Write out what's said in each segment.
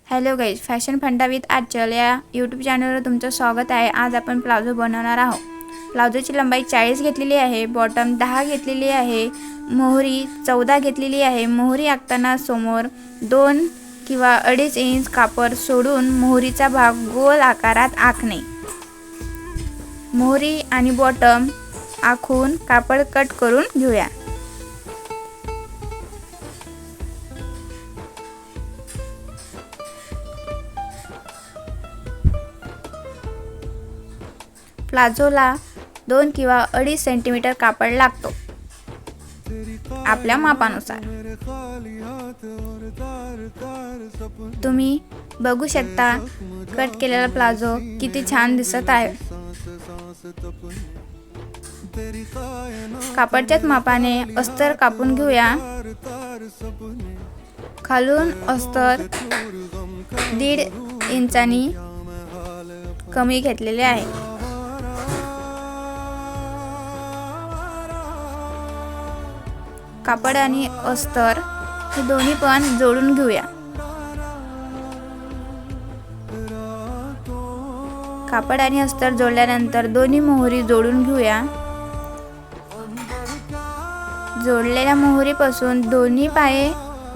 Hello guys, fashion फंडा with आचल या YouTube चॅनलवर तुमचं स्वागत आहे। आज आपण प्लाझो बनवणार आहोत। प्लाझोची लंबाई 40 घेतलेली आहे, बॉटम 10 घेतलेली आहे, मोहरी 14 घेतलेली आहे। मोहरी आखताना समोर 2 किंवा 2.5 इंच कापड सोडून मोहरीचा भाग गोल आकारात आखणे। मोहरी आणि बॉटम आखून कापड कट करून घेऊया। प्लाझोला 2 किंवा 2.5 सेंटीमीटर कापड लागतो आपल्या मापानुसार। तुम्ही बघू शकता कट केलेला प्लाझो किती छान दिसत आहे। कापडच्याच मापाने अस्तर कापून घेऊया। खालून अस्तर 1.5 इंचांनी कमी घेतलेले आहे। कापड आणि अस्तर हे दोन्ही पण जोडून घेऊया। कापड आणि अस्तर जोडल्यानंतर दोन्ही मोहरी जोडून घेऊया। जोडलेल्या मोहरीपासून दोन्ही पाये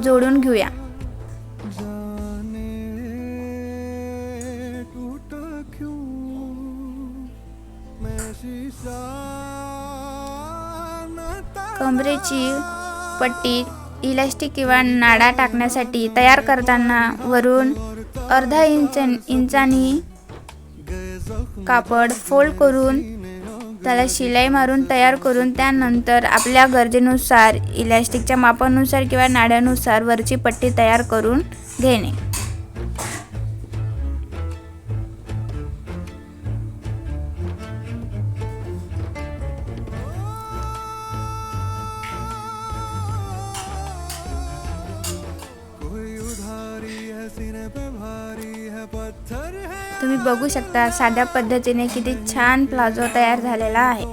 जोडून घेऊया। कमरेची पट्टी इलास्टिक किंवा नाडा टाकण्यासाठी तयार करताना वरून 0.5 इंचांनी कापड फोल्ड करून त्याला शिलाई मारून तयार करून त्यानंतर आपल्या गरजेनुसार इलास्टिकच्या मापानुसार किंवा नाड्यानुसार वरची पट्टी तयार करून घेणे। तुम्ही बघू शकता साध्या पद्धतीने किती छान प्लाझो तयार झालेला आहे।